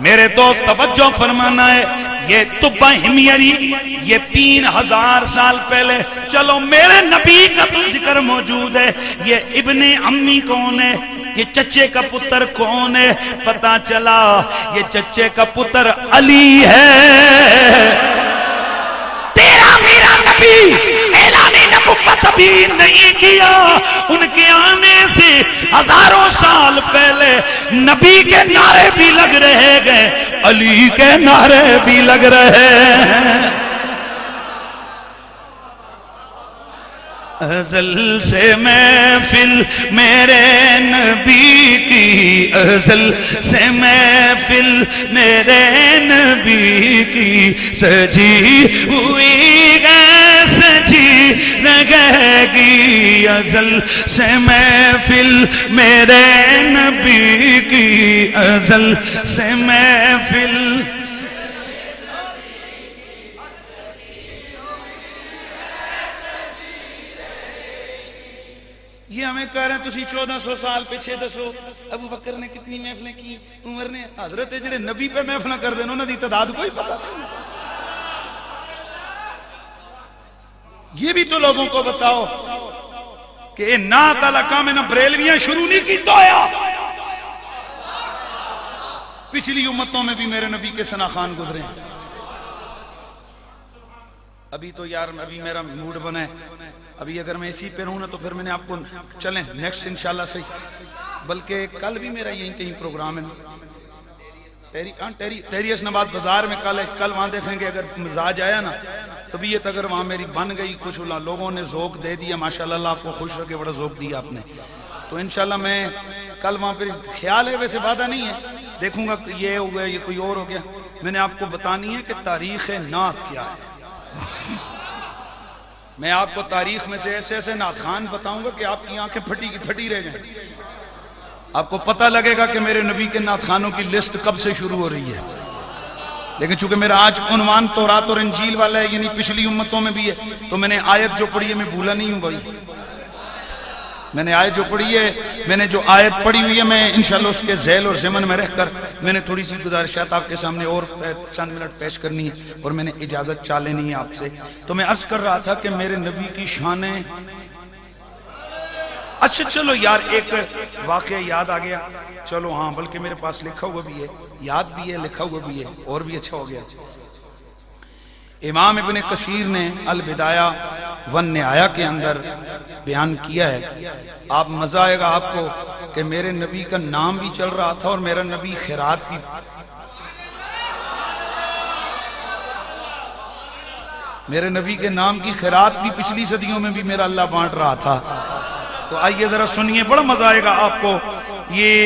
Speaker 1: میرے دوست توجہ فرمانا ہے، یہ طب حمیری یہ 3000 سال پہلے، چلو میرے نبی کا تو ذکر موجود ہے، یہ ابن امی کون ہے؟ یہ چچے کا پتر کون ہے؟ پتا چلا یہ چچے کا پتر علی ہے۔ تیرا میرا نبی اعلان نبوت بھی نہیں کیا، ان کے آنے سے ہزاروں سال پہلے نبی کے نعرے بھی لگ رہے گئے، علی کے نعرے بھی لگ رہے ہیں۔ ازل سے محفل میرے نبی کی، ازل سے محفل میرے نبی کی، سجی ہوئی گئے سجی رہے گی، ازل سے محفل میرے نبی کی، ازل سے محفل۔ یہ ہمیں کہہ رہے ہیں تسی 1400 سال پیچھے دسو ابو بکر نے کتنی محفلیں کی، عمر نے، حضرت جڑے نبی پہ محفلیں کر دیں انہوں نے تعداد کوئی پتہ نہیں۔ یہ بھی تو لوگوں کو بتاؤ کہ نہ تعالیٰ کام نہ بریلویاں شروع نہیں کی تو آیا۔ پچھلی امتوں میں بھی میرے نبی کے ثنا خان گزرے ہیں۔ ابھی تو یار ابھی میرا موڈ بنا ہے، ابھی اگر میں اسی پہ رہوں نا تو پھر میں نے آپ کو چلیں نیکسٹ انشاءاللہ صحیح، بلکہ کل بھی میرا یہیں کہیں پروگرام ہے ٹیری اسناباد بازار میں کل ہے، کل وہاں دیکھیں گے اگر مزاج آیا نا طبیعت اگر وہاں میری بن گئی، کچھ لوگوں نے ذوق دے دیا، ماشاءاللہ اللہ آپ کو خوش رکھے، بڑا ذوق دیا آپ نے، تو انشاءاللہ میں کل وہاں پہ خیال ہے، ویسے وعدہ نہیں ہے، دیکھوں گا کہ یہ ہو گیا یہ کوئی اور ہو گیا، میں نے آپ کو بتانی ہے کہ تاریخ نعت کیا ہے۔ میں آپ کو تاریخ میں سے ایسے ایسے نعت خان بتاؤں گا کہ آپ کی آنکھیں پھٹی کی پھٹی رہ جائیں، آپ کو پتہ لگے گا کہ میرے نبی کے نعت خانوں کی لسٹ کب سے شروع ہو رہی ہے۔ لیکن چونکہ میرا آج عنوان تورات اور انجیل والا ہے، یعنی پچھلی امتوں میں بھی ہے، تو میں نے آیت جو پڑھی ہے میں بھولا نہیں ہوں بھائی، میں نے آیت جو پڑھی ہے، میں نے جو آیت پڑھی ہوئی ہے، میں انشاءاللہ اس کے ذیل اور ضمن میں رہ کر میں نے تھوڑی سی گزارشات آپ کے سامنے اور چند منٹ پیش کرنی ہے، اور میں نے اجازت چاہ لینی ہے آپ سے۔ تو میں عرض کر رہا تھا کہ میرے نبی کی شانیں، اچھا چلو یار ایک واقعہ یاد آ گیا، چلو ہاں بلکہ میرے پاس لکھا ہوا بھی ہے، یاد بھی ہے، لکھا ہوا بھی ہے، اور بھی اچھا ہو گیا۔ امام ابن کثیر نے البدایہ والنہایہ کے اندر بیان کیا ہے، آپ مزہ آئے گا آپ کو کہ میرے نبی کا نام بھی چل رہا تھا اور میرا نبی خیرات بھی، میرے نبی کے نام کی خیرات بھی پچھلی صدیوں میں بھی میرا اللہ بانٹ رہا تھا۔ تو آئیے ذرا سنیے، بڑا مزہ آئے گا آپ کو۔ یہ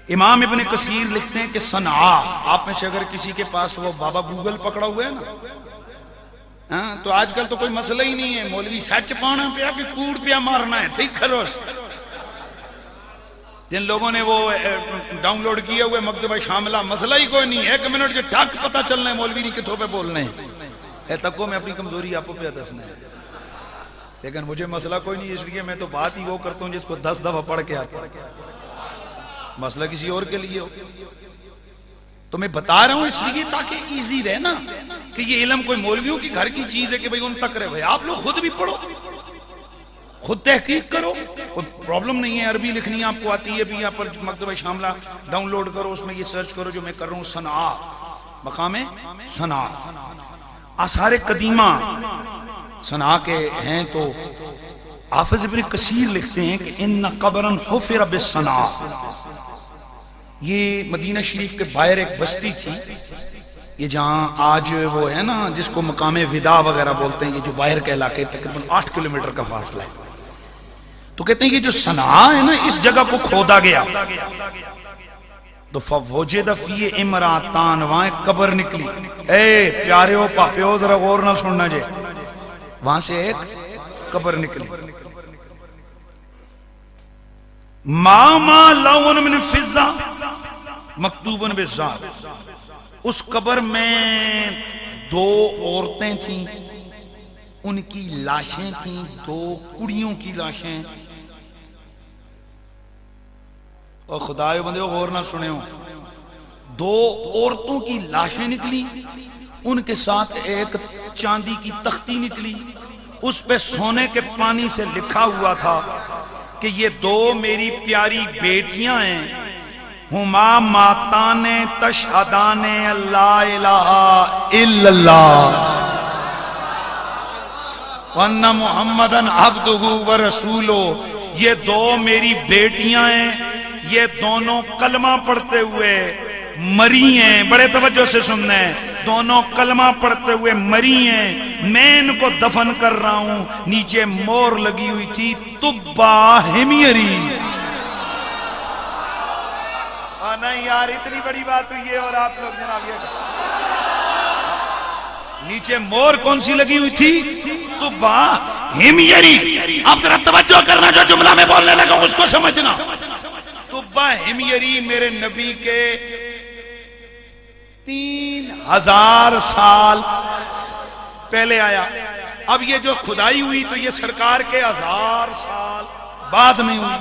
Speaker 1: امام ابن کثیر لکھتے ہیں کہ صنعاء، آپ میں سے اگر کسی کے پاس وہ بابا گوگل پکڑا ہوا ہے نا، تو آج کل تو کوئی مسئلہ ہی نہیں ہے، مولوی سچ پانا پیا کہ کوڑ پیا مارنا ہے، ٹھیک خروش۔ جن لوگوں نے وہ ڈاؤن لوڈ کیا ہوئے مکتبہ شاملہ، مسئلہ ہی کوئی نہیں، 1 منٹ جو ٹھک پتہ چلنا ہے مولوی نہیں کتوں پہ بولنے ہیں، اے تکو میں اپنی کمزوری آپ کو پہ دسنا ہے، لیکن مجھے مسئلہ کوئی نہیں، اس لیے میں تو بات ہی وہ کرتا ہوں جس کو 10 دفعہ پڑھ کے آتا ہے، مسئلہ کسی اور کے لیے ہو۔ تو میں بتا رہا ہوں اس لیے تاکہ ایزی رہے نا، کہ یہ علم کوئی مولویوں کی گھر کی چیز ہے کہ بھئی ان تک رہے، بھئی آپ لوگ خود بھی پڑھو، خود تحقیق کرو، کوئی پرابلم نہیں ہے، عربی لکھنی آپ کو آتی ہے بھی، یہاں پر مکتبہ شاملہ ڈاؤن لوڈ کرو، اس میں یہ سرچ کرو جو میں کر رہا ہوں، صنعاء، مقام صنعاء، آثار قدیمہ صنعاء کے ہیں۔ تو حافظ ابن کثیر لکھتے ہیں کہ ان قبرن حفر بالصنعاء، یہ مدینہ شریف کے باہر ایک بستی تھی، یہ جہاں آج وہ ہے نا جس کو مقام وداع وغیرہ بولتے ہیں، یہ جو باہر کے علاقے تقریباً 8 کلومیٹر کا فاصلہ ہے، تو کہتے ہیں یہ جو صنعاء ہے نا اس جگہ کو کھودا گیا، تو فوجد فی امراتان، وہاں ایک قبر نکلی، اے پیارے ہو پاپیو ذرا غور نہ سننا جے، وہاں سے ایک قبر نکلی، ماما لون من فضہ مکتوبن بالذات، اس قبر میں 2 عورتیں تھیں، ان کی لاشیں تھیں، 2 کڑیوں کی لاشیں، اور خدایو بندے غور نہ سنے ہو، 2 عورتوں کی لاشیں نکلی، ان کے ساتھ ایک چاندی کی تختی نکلی، اس پہ سونے کے پانی سے لکھا ہوا تھا کہ یہ 2 میری پیاری بیٹیاں ہیں، ہما ماتان تشہدان لا الہ الا اللہ وان محمدن عبدہ ورسولہ، یہ 2 میری بیٹیاں ہیں، یہ دونوں کلمہ پڑھتے ہوئے مری ہیں، بڑے توجہ سے سننا ہے، دونوں کلمہ پڑھتے ہوئے مری ہیں، میں ان کو دفن کر رہا ہوں، نیچے مور لگی ہوئی تھی طبا حمیری۔ نہیں یار اتنی بڑی بات ہوئی ہے اور آپ لوگ جناب یہ نیچے مور کون سی لگی ہوئی تھی؟ طبا حمیری۔ آپ ذرا توجہ کرنا، جو جملہ میں بولنے لگا اس کو سمجھنا۔ طبا حمیری میرے نبی کے 3000 سال پہلے آیا، اب یہ جو کھدائی ہوئی تو یہ سرکار کے 1000 سال بعد میں ہوئی.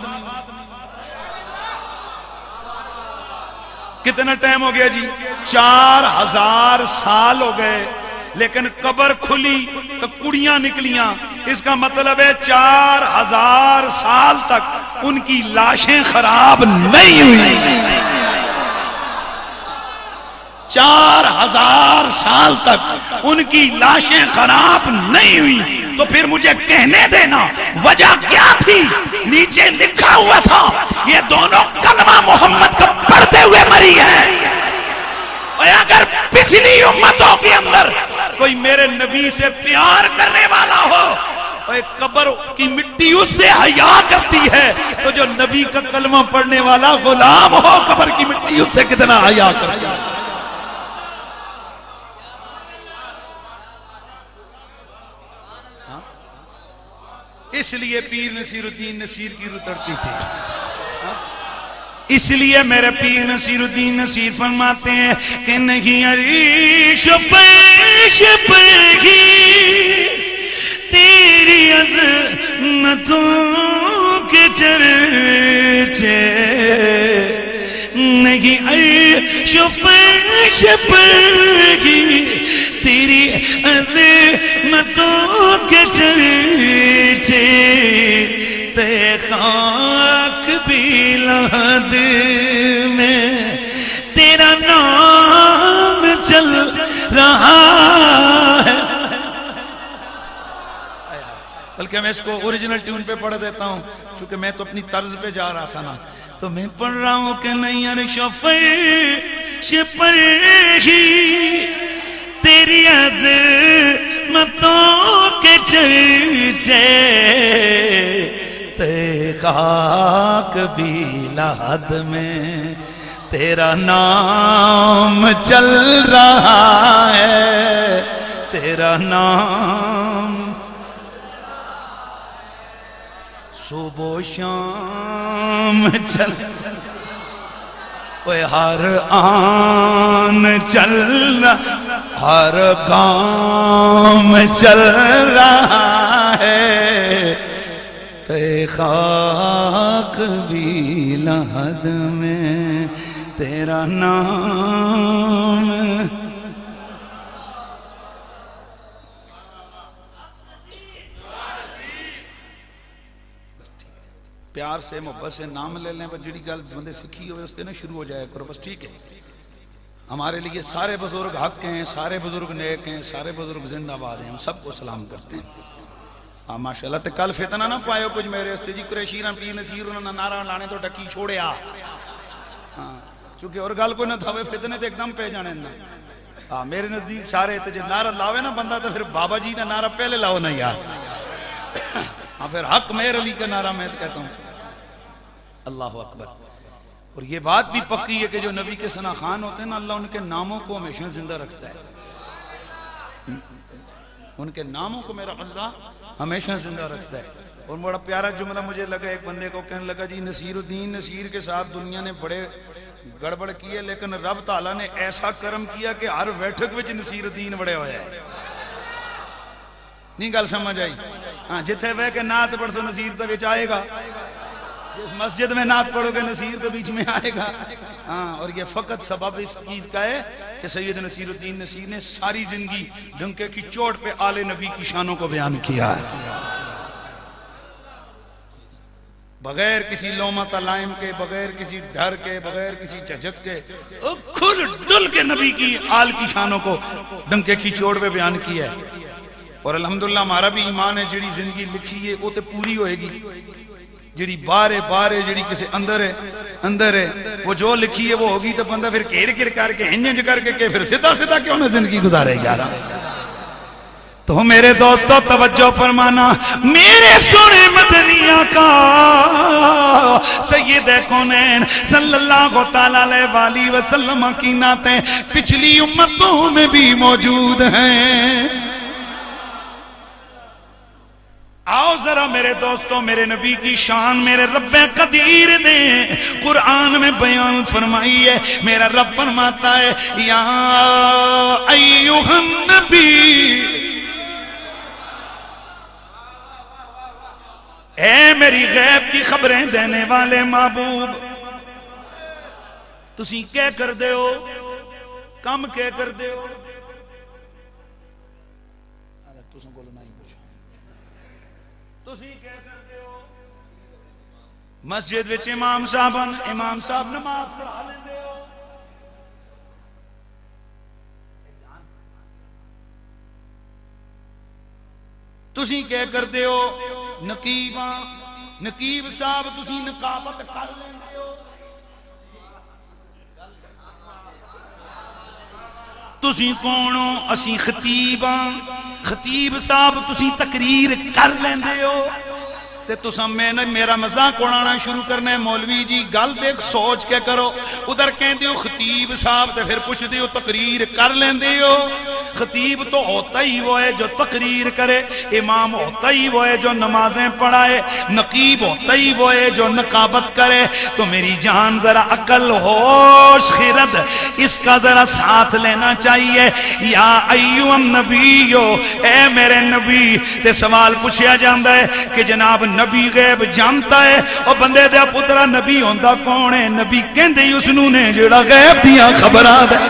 Speaker 1: کتنا ٹائم ہو گیا جی؟ 4000 سال ہو گئے. لیکن قبر کھلی تو کڑیاں نکلیاں. اس کا مطلب ہے 4000 سال تک ان کی لاشیں خراب نہیں ہوئی. 4000 سال تک ان کی لاشیں خراب نہیں ہوئی. تو پھر مجھے کہنے دینا وجہ کیا تھی؟ نیچے لکھا ہوا تھا یہ دونوں کلمہ محمد کا پڑھتے ہوئے مری ہے. اور اگر پچھلی امتوں کے اندر کوئی میرے نبی سے پیار کرنے والا ہو اور قبر کی مٹی اس سے حیا کرتی ہے تو جو نبی کا کلمہ پڑھنے والا غلام ہو قبر کی مٹی اس سے کتنا حیا کرتی ہے. اس لیے پیر نصیر الدین نصیر کی روح تڑپتی تھی. اس لیے میرے پیر نصیر الدین نصیر فرماتے ہیں کہ نہیں عریش و فرش پر ہی تیری عظمتوں کے چرچے. نہیں عریش و فرش پر ہی تیری عظمتوں کے چرچے. تے خاک بھی لحد میں تیرا نام چل رہا ہے. بلکہ میں اس کو اوریجنل ٹیون پہ پڑھ دیتا ہوں چونکہ میں تو اپنی طرز پہ جا رہا تھا نا. تو میں پڑھ رہا ہوں کہ نہیں عرش و فرش پر ہی تیری عظمتوں کے چرچے. تے خاک بھی لحد میں تیرا نام چل رہا ہے. تیرا نام صبح و شام چل ہر آن چل ہر گام چل رہا ہے. تے خاک بھی لحد میں تیرا نام. پیار سے محبت سے نام لے لیں. بس جڑی گل بندے سکھی ہوئے اس سے نہ شروع ہو جائے کرو. بس ٹھیک ہے. ہمارے لیے سارے بزرگ حق ہیں, سارے بزرگ نیک ہیں, سارے بزرگ زندہ باد ہیں. ہم سب کو سلام کرتے ہیں. ہاں ماشاءاللہ. تے کل فتنہ نہ پائے کچھ میرے استے جی قریشیراں پیر نصیر انہوں نے نعرہ لانے تو ڈکی چھوڑیا. ہاں چونکہ اور گل کوئی نہ تھا فتنے تے ایک دم پہ جانے نا. ہاں میرے نزدیک سارے تے جب نعرہ لاوے نا بندہ تو پھر بابا جی کا نعرہ پہلے لاؤ نا یار. ہاں پھر حق مہر علی کا نعرہ میں کہتا ہوں. اللہ اکبر. اور یہ بات بھی پکی ہے کہ جو نبی کے ثنا خان ہوتے ہیں نا اللہ ان کے ناموں کو ہمیشہ زندہ رکھتا ہے. ان کے ناموں کو میرا اللہ ہمیشہ زندہ رکھتا ہے. اور بڑا پیارا جملہ مجھے لگا ایک بندے کو کہنے لگا جی نصیر الدین نصیر کے ساتھ دنیا نے بڑے گڑبڑ کیے لیکن رب تعالیٰ نے ایسا کرم کیا کہ ہر بیٹھک وچ نصیر الدین بڑے ہوئے ہیں. نہیں گل سمجھ آئی؟ ہاں جتھے بہ کے نعت پڑھ سو نصیر تو وچ آئے گا. جس مسجد میں نعت پڑھو گے نصیر تو بیچ میں آئے گا. ہاں اور یہ فقط سبب اس چیز کا ہے کہ سید نصیر الدین نصیر نے ساری زندگی ڈنکے کی چوٹ پہ آل نبی کی شانوں کو بیان کیا ہے. بغیر کسی لومہ لائم کے, بغیر کسی ڈر کے, بغیر کسی جھجک کے کھل ڈل کے نبی کی آل کی شانوں کو ڈنکے کی چوٹ پہ بیان کیا ہے. اور الحمدللہ ہمارا بھی ایمان ہے جڑی زندگی لکھی ہے وہ تو پوری ہوئے گی. جڑی بارے بارے جڑی کسی اندر ہے وہ جو لکھی ہے وہ ہوگی. تو بندہ پھر کیر کر کے ہنج کر کے پھر سیدھا کیوں نہ زندگی گزارے گا. تو میرے دوستو توجہ فرمانا, میرے سونے مدنی آقا سید کونین صلی اللہ تعالی علیہ وسلم کی نعتیں پچھلی امتوں میں بھی موجود ہیں. آؤ ذرا میرے دوستوں, میرے نبی کی شان میرے رب قدیر نے قرآن میں بیان فرمائی ہے. میرا رب فرماتا ہے یا ایھا النبی میری غیب کی خبریں دینے والے محبوب تسی کیا کر دے ہو کم کیا کر دے ہو مسجد وچ امام صاحب نماز پڑھا لیندے ہو تسی کیا کردے ہو نقیب صاحب تسی نقابت کر لیندے ہو تسی کون ہو اسی خطیب صاحب تسی تقریر کر لیندے ہو تے تساں میں نے میرا مذاق اڑانا شروع کرنا ہے مولوی جی گل دیکھ سوچ کے کرو ادھر کہندے ہو خطیب صاحب تے پھر پوچھتے ہو تقریر کر لیندے ہو خطیب تو ہوتا ہی وہ ہے جو تقریر کرے امام ہوتا ہی وہ ہے جو نمازیں پڑھائے نقیب ہوتا ہی وہ ہے جو نقابت کرے تو میری جان ذرا عقل ہوش خرد اس کا ذرا ساتھ لینا چاہیے یا ایوہ النبیو اے میرے نبی تے سوال پوچھیا جاندہ ہے کہ جناب نبی غیب جانتا ہے اور بندے دیا پترہ نبی ہوندہ کون ہے نبی کہندے ہی اسنو نے جڑا غیب دیا خبرات ہے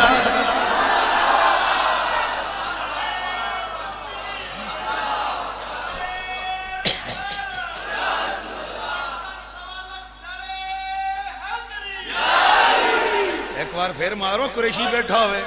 Speaker 1: ایک بار پھر مارو قریشی بیٹھا ہوئے